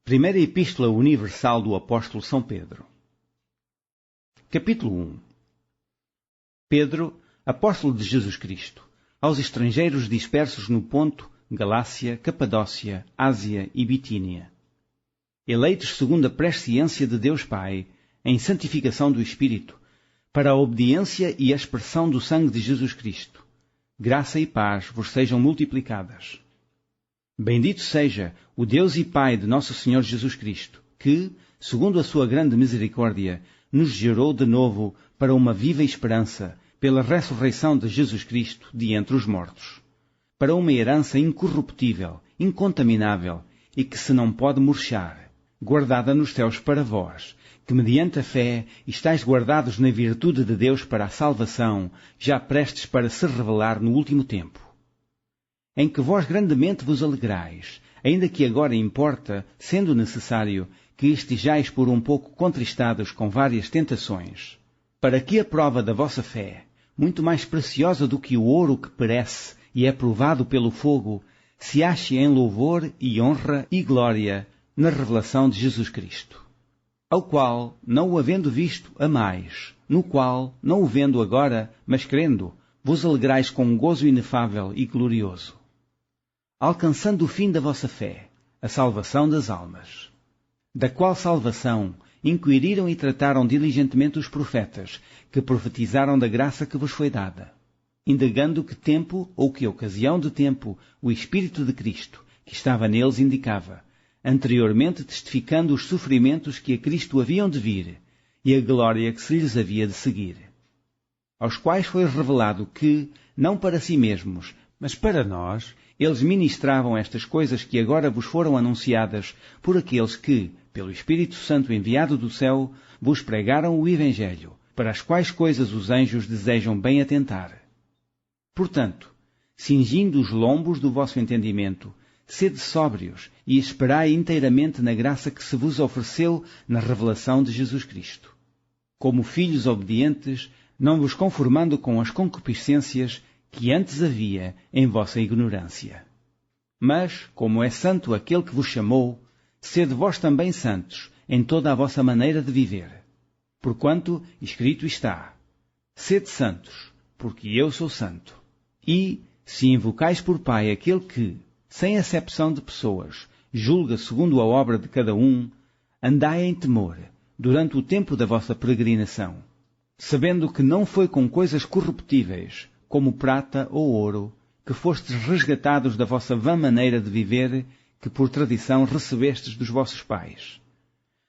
Primeira Epístola Universal do Apóstolo São Pedro. Capítulo 1. Pedro, apóstolo de Jesus Cristo, aos estrangeiros dispersos no Ponto, Galácia, Capadócia, Ásia e Bitínia, eleitos segundo a presciência de Deus Pai, em santificação do Espírito, para a obediência e a expressão do sangue de Jesus Cristo. Graça e paz vos sejam multiplicadas. Bendito seja o Deus e Pai de nosso Senhor Jesus Cristo, que, segundo a sua grande misericórdia, nos gerou de novo para uma viva esperança, pela ressurreição de Jesus Cristo de entre os mortos, para uma herança incorruptível, incontaminável e que se não pode murchar, guardada nos céus para vós, que mediante a fé estáis guardados na virtude de Deus para a salvação, já prestes para se revelar no último tempo, em que vós grandemente vos alegrais, ainda que agora importa, sendo necessário, que estejais por um pouco contristados com várias tentações, para que a prova da vossa fé, muito mais preciosa do que o ouro que perece e é provado pelo fogo, se ache em louvor e honra e glória na revelação de Jesus Cristo, ao qual, não o havendo visto, amais, no qual, não o vendo agora, mas crendo, vos alegrais com um gozo inefável e glorioso, alcançando o fim da vossa fé, a salvação das almas, da qual salvação inquiriram e trataram diligentemente os profetas, que profetizaram da graça que vos foi dada, indagando que tempo ou que ocasião de tempo o Espírito de Cristo, que estava neles, indicava, anteriormente testificando os sofrimentos que a Cristo haviam de vir e a glória que se lhes havia de seguir, aos quais foi revelado que, não para si mesmos, mas para nós, eles ministravam estas coisas que agora vos foram anunciadas por aqueles que, pelo Espírito Santo enviado do céu, vos pregaram o Evangelho, para as quais coisas os anjos desejam bem atentar. Portanto, cingindo os lombos do vosso entendimento, sede sóbrios e esperai inteiramente na graça que se vos ofereceu na revelação de Jesus Cristo. Como filhos obedientes, não vos conformando com as concupiscências que antes havia em vossa ignorância. Mas, como é santo aquele que vos chamou, sede vós também santos em toda a vossa maneira de viver. Porquanto escrito está, sede santos, porque eu sou santo. E, se invocais por Pai aquele que, sem acepção de pessoas, julga segundo a obra de cada um, andai em temor, durante o tempo da vossa peregrinação, sabendo que não foi com coisas corruptíveis, como prata ou ouro, que fostes resgatados da vossa vã maneira de viver, que por tradição recebestes dos vossos pais,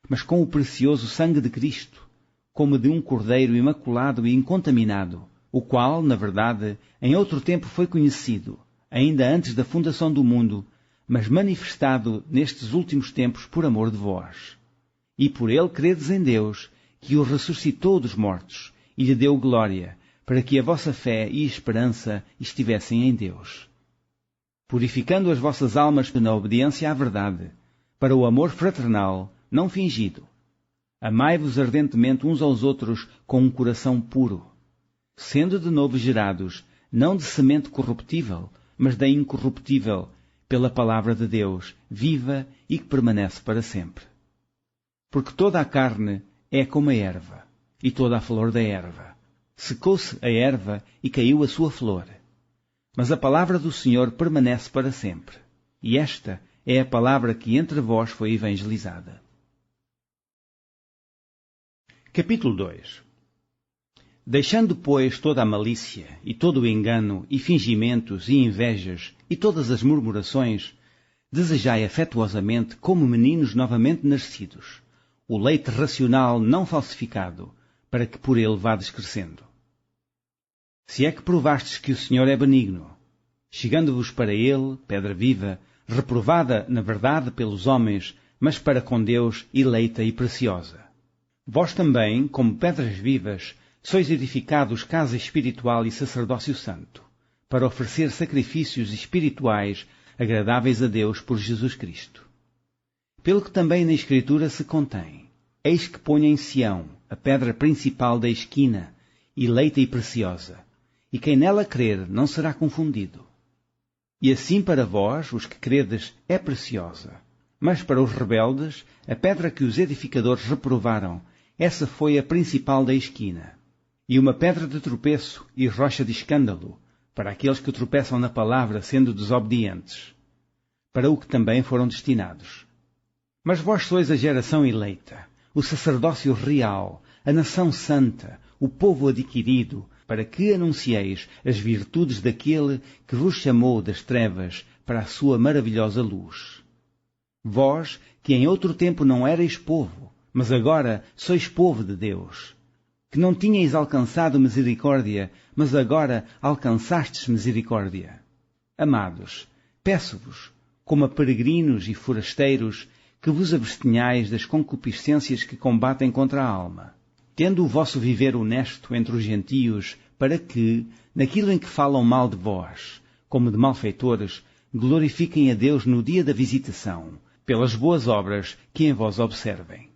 mas com o precioso sangue de Cristo, como de um cordeiro imaculado e incontaminado, o qual, na verdade, em outro tempo foi conhecido, ainda antes da fundação do mundo, mas manifestado nestes últimos tempos por amor de vós. E por ele credes em Deus, que o ressuscitou dos mortos, e lhe deu glória, para que a vossa fé e esperança estivessem em Deus. Purificando as vossas almas na obediência à verdade, para o amor fraternal, não fingido. Amai-vos ardentemente uns aos outros com um coração puro, sendo de novo gerados, não de semente corruptível, mas da incorruptível, pela palavra de Deus, viva e que permanece para sempre. Porque toda a carne é como a erva, e toda a flor da erva. Secou-se a erva e caiu a sua flor. Mas a palavra do Senhor permanece para sempre. E esta é a palavra que entre vós foi evangelizada. Capítulo 2. Deixando, pois, toda a malícia, e todo o engano, e fingimentos, e invejas, e todas as murmurações, desejai afetuosamente, como meninos novamente nascidos, o leite racional não falsificado, para que por ele vades crescendo. Se é que provastes que o Senhor é benigno, chegando-vos para ele, pedra viva, reprovada, na verdade, pelos homens, mas para com Deus eleita e preciosa. Vós também, como pedras vivas, sois edificados casa espiritual e sacerdócio santo, para oferecer sacrifícios espirituais agradáveis a Deus por Jesus Cristo. Pelo que também na Escritura se contém, eis que ponho em Sião a pedra principal da esquina, eleita e preciosa, e quem nela crer não será confundido. E assim para vós, os que credes, é preciosa, Mas para os rebeldes, a pedra que os edificadores reprovaram, essa foi a principal da esquina. E uma pedra de tropeço e rocha de escândalo, para aqueles que tropeçam na palavra sendo desobedientes, para o que também foram destinados. Mas vós sois a geração eleita, o sacerdócio real, a nação santa, o povo adquirido, para que anuncieis as virtudes daquele que vos chamou das trevas para a sua maravilhosa luz. Vós, que em outro tempo não erais povo, mas agora sois povo de Deus, que não tinhais alcançado misericórdia, mas agora alcançastes misericórdia. Amados, peço-vos, como a peregrinos e forasteiros, que vos abstenhais das concupiscências que combatem contra a alma, tendo o vosso viver honesto entre os gentios, para que, naquilo em que falam mal de vós, como de malfeitores, glorifiquem a Deus no dia da visitação, pelas boas obras que em vós observem.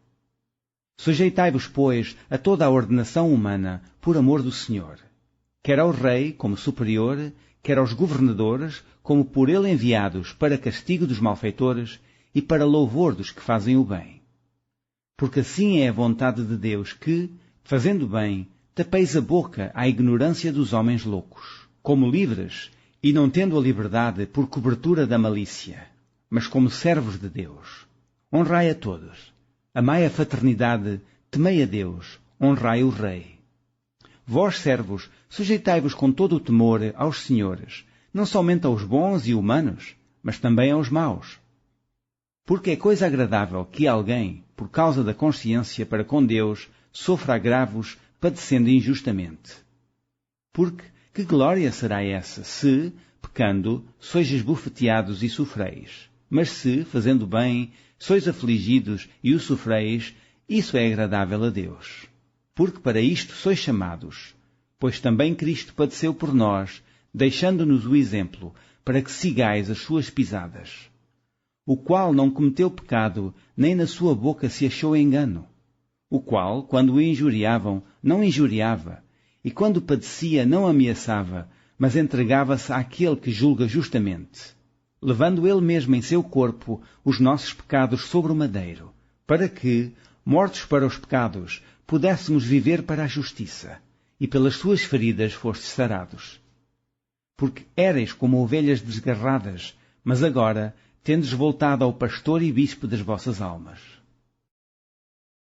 Sujeitai-vos, pois, a toda a ordenação humana, por amor do Senhor, quer ao rei como superior, quer aos governadores, como por ele enviados para castigo dos malfeitores e para louvor dos que fazem o bem. Porque assim é a vontade de Deus que, fazendo bem, tapeis a boca à ignorância dos homens loucos, como livres, e não tendo a liberdade por cobertura da malícia, mas como servos de Deus. Honrai a todos. Amai a fraternidade, temei a Deus, honrai o Rei. Vós, servos, sujeitai-vos com todo o temor aos senhores, não somente aos bons e humanos, mas também aos maus. Porque é coisa agradável que alguém, por causa da consciência para com Deus, sofra agravos, padecendo injustamente. Porque que glória será essa, se, pecando, sois esbofeteados e sofreis? Mas se, fazendo bem, sois afligidos e o sofreis, isso é agradável a Deus. Porque para isto sois chamados, pois também Cristo padeceu por nós, deixando-nos o exemplo, para que sigais as suas pisadas. O qual não cometeu pecado, nem na sua boca se achou engano. O qual, quando o injuriavam, não injuriava, e quando padecia, não ameaçava, mas entregava-se àquele que julga justamente, levando ele mesmo em seu corpo os nossos pecados sobre o madeiro, para que, mortos para os pecados, pudéssemos viver para a justiça, e pelas suas feridas fostes sarados. Porque éreis como ovelhas desgarradas, mas agora tendes voltado ao pastor e bispo das vossas almas.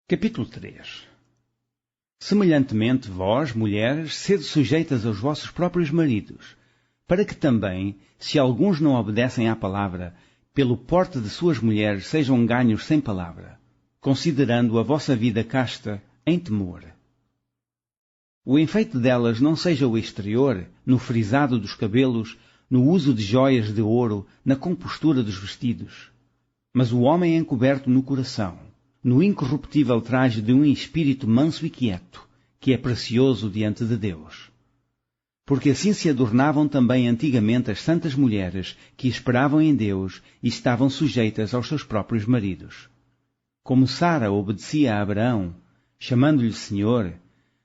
Capítulo 3. Semelhantemente, vós, mulheres, sede sujeitas aos vossos próprios maridos, para que também, se alguns não obedecem à palavra, pelo porte de suas mulheres sejam ganhos sem palavra, considerando a vossa vida casta em temor. O enfeite delas não seja o exterior, no frisado dos cabelos, no uso de joias de ouro, na compostura dos vestidos, mas o homem encoberto no coração, no incorruptível traje de um espírito manso e quieto, que é precioso diante de Deus. Porque assim se adornavam também antigamente as santas mulheres que esperavam em Deus e estavam sujeitas aos seus próprios maridos. Como Sara obedecia a Abraão, chamando-lhe Senhor,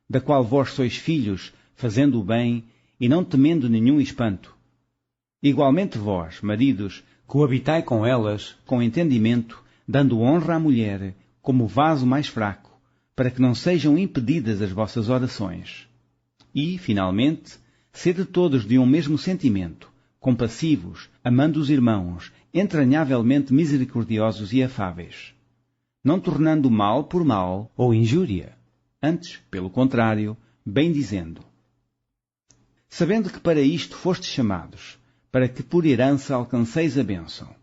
da qual vós sois filhos, fazendo o bem e não temendo nenhum espanto. Igualmente vós, maridos, coabitai com elas, com entendimento, dando honra à mulher, como vaso mais fraco, para que não sejam impedidas as vossas orações. E, finalmente, sede todos de um mesmo sentimento, compassivos, amando os irmãos, entranhavelmente misericordiosos e afáveis, não tornando mal por mal ou injúria, antes, pelo contrário, bem dizendo. Sabendo que para isto fostes chamados, para que por herança alcanceis a bênção.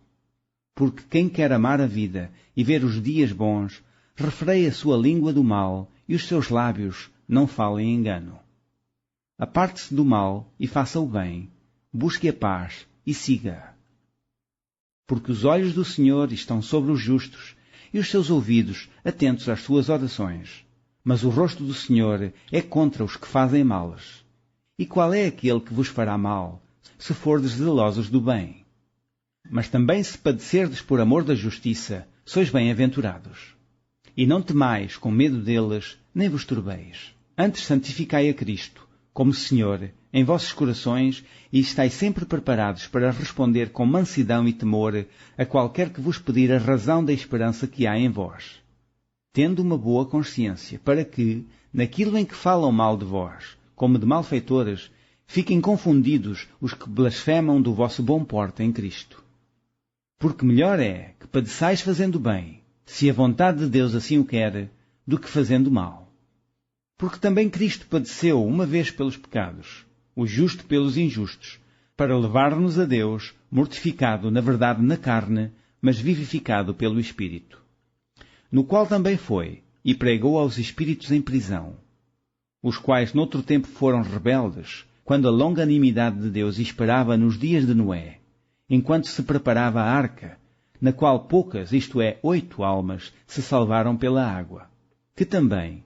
Porque quem quer amar a vida e ver os dias bons, refreie a sua língua do mal e os seus lábios não falem engano. Aparte-se do mal e faça o bem, busque a paz e siga. Porque os olhos do Senhor estão sobre os justos e os seus ouvidos atentos às suas orações. Mas o rosto do Senhor é contra os que fazem malas. E qual é aquele que vos fará mal, se fordes zelosos do bem? Mas também se padecerdes por amor da justiça, sois bem-aventurados. E não temais com medo deles, nem vos turbeis. Antes santificai a Cristo, como Senhor, em vossos corações, e estáis sempre preparados para responder com mansidão e temor a qualquer que vos pedir a razão da esperança que há em vós, tendo uma boa consciência, para que, naquilo em que falam mal de vós, como de malfeitores, fiquem confundidos os que blasfemam do vosso bom porte em Cristo. Porque melhor é que padeçais fazendo bem, se a vontade de Deus assim o quer, do que fazendo mal. Porque também Cristo padeceu uma vez pelos pecados, o justo pelos injustos, para levar-nos a Deus, mortificado na verdade na carne, mas vivificado pelo Espírito. No qual também foi, e pregou aos espíritos em prisão, os quais noutro tempo foram rebeldes, quando a longanimidade de Deus esperava nos dias de Noé, enquanto se preparava a arca, na qual poucas, isto é, 8 almas, se salvaram pela água, que também,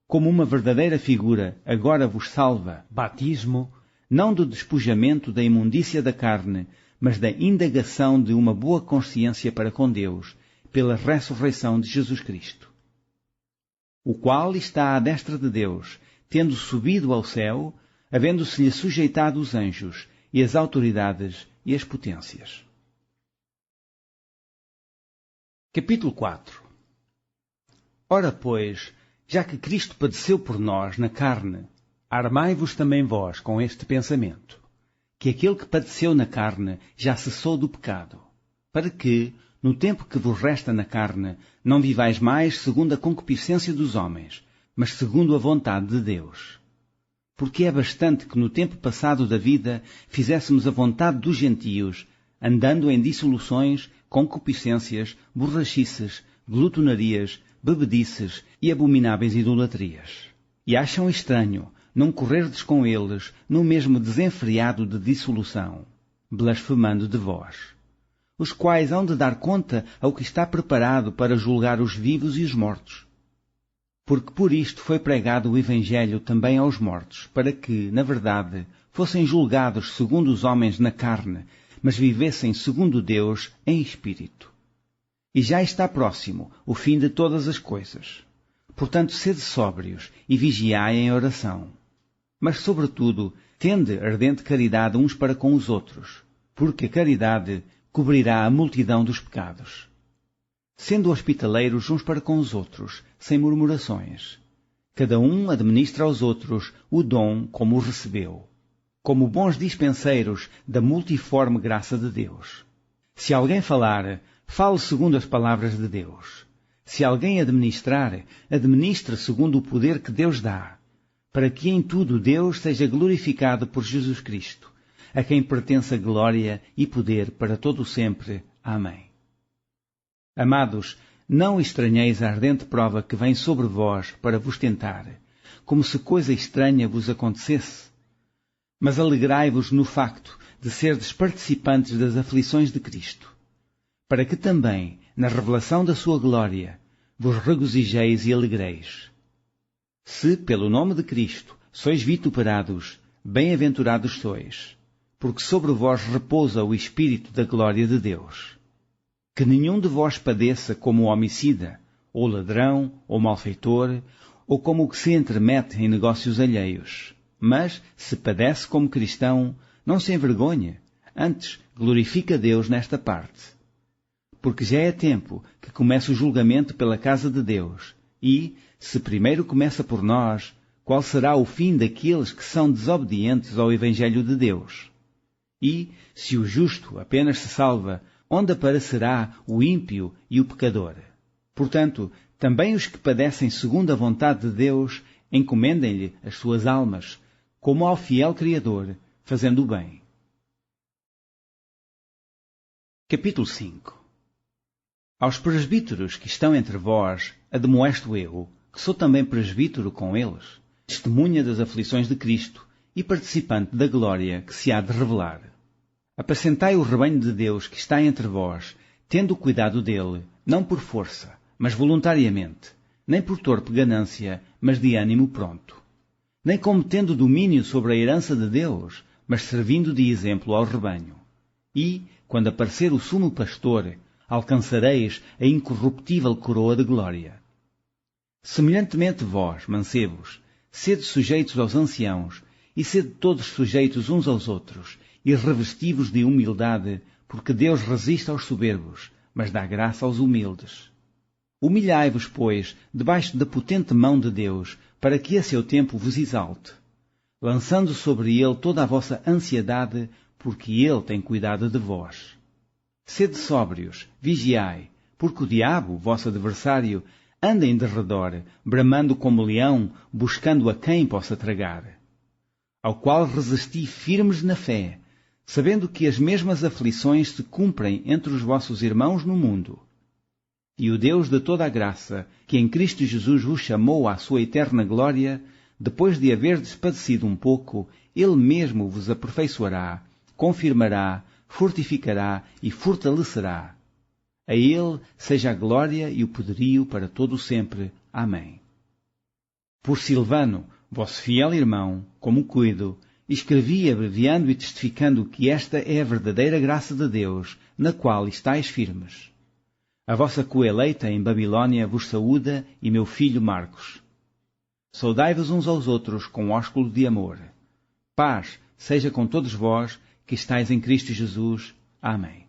como uma verdadeira figura, agora vos salva, batismo, não do despojamento da imundícia da carne, mas da indagação de uma boa consciência para com Deus, pela ressurreição de Jesus Cristo, o qual está à destra de Deus, tendo subido ao céu, havendo-se-lhe sujeitado os anjos, e as autoridades e as potências. Capítulo 4. Ora, pois, já que Cristo padeceu por nós na carne, armai-vos também vós com este pensamento, que aquele que padeceu na carne já cessou do pecado, para que, no tempo que vos resta na carne, não vivais mais segundo a concupiscência dos homens, mas segundo a vontade de Deus. Porque é bastante que no tempo passado da vida fizéssemos a vontade dos gentios, andando em dissoluções, concupiscências, borrachices, glutonarias, bebedices e abomináveis idolatrias. E acham estranho não correrdes com eles no mesmo desenfreado de dissolução, blasfemando de vós, os quais hão de dar conta ao que está preparado para julgar os vivos e os mortos. Porque por isto foi pregado o Evangelho também aos mortos, para que, na verdade, fossem julgados segundo os homens na carne, mas vivessem segundo Deus em espírito. E já está próximo o fim de todas as coisas. Portanto, sede sóbrios e vigiai em oração. Mas, sobretudo, tende ardente caridade uns para com os outros, porque a caridade cobrirá a multidão dos pecados. Sendo hospitaleiros uns para com os outros, sem murmurações. Cada um administra aos outros o dom como o recebeu, como bons dispenseiros da multiforme graça de Deus. Se alguém falar, fale segundo as palavras de Deus. Se alguém administrar, administre segundo o poder que Deus dá, para que em tudo Deus seja glorificado por Jesus Cristo, a quem pertence a glória e poder para todo o sempre. Amém. Amados, não estranheis a ardente prova que vem sobre vós para vos tentar, como se coisa estranha vos acontecesse. Mas alegrai-vos no facto de serdes participantes das aflições de Cristo, para que também, na revelação da sua glória, vos regozijeis e alegreis. Se, pelo nome de Cristo, sois vituperados, bem-aventurados sois, porque sobre vós repousa o Espírito da glória de Deus. Que nenhum de vós padeça como homicida, ou ladrão, ou malfeitor, ou como o que se entremete em negócios alheios. Mas, se padece como cristão, não se envergonhe, antes glorifica Deus nesta parte. Porque já é tempo que comece o julgamento pela casa de Deus, e, se primeiro começa por nós, qual será o fim daqueles que são desobedientes ao Evangelho de Deus? E, se o justo apenas se salva, onde aparecerá o ímpio e o pecador? Portanto, também os que padecem segundo a vontade de Deus, encomendem-lhe as suas almas, como ao fiel Criador, fazendo o bem. Capítulo 5. Aos presbíteros que estão entre vós, admoesto eu, que sou também presbítero com eles, testemunha das aflições de Cristo e participante da glória que se há de revelar. Apacentai o rebanho de Deus que está entre vós, tendo cuidado dele, não por força, mas voluntariamente, nem por torpe ganância, mas de ânimo pronto. Nem como tendo domínio sobre a herança de Deus, mas servindo de exemplo ao rebanho. E, quando aparecer o sumo pastor, alcançareis a incorruptível coroa de glória. Semelhantemente vós, mancebos, sede sujeitos aos anciãos, e sede todos sujeitos uns aos outros, e revesti-vos de humildade, porque Deus resiste aos soberbos, mas dá graça aos humildes. Humilhai-vos, pois, debaixo da potente mão de Deus, para que a seu tempo vos exalte, lançando sobre ele toda a vossa ansiedade, porque ele tem cuidado de vós. Sede sóbrios, vigiai, porque o diabo, vosso adversário, anda em derredor, bramando como leão, buscando a quem possa tragar. Ao qual resisti firmes na fé, sabendo que as mesmas aflições se cumprem entre os vossos irmãos no mundo. E o Deus de toda a graça, que em Cristo Jesus vos chamou à sua eterna glória, depois de haverdes padecido um pouco, Ele mesmo vos aperfeiçoará, confirmará, fortificará e fortalecerá. A Ele seja a glória e o poderio para todo o sempre. Amém. Por Silvano, vosso fiel irmão, como cuido, escrevi abreviando e testificando que esta é a verdadeira graça de Deus, na qual estáis firmes. A vossa coeleita em Babilônia vos saúda e meu filho Marcos. Saudai-vos uns aos outros com ósculo de amor. Paz seja com todos vós que estáis em Cristo Jesus. Amém.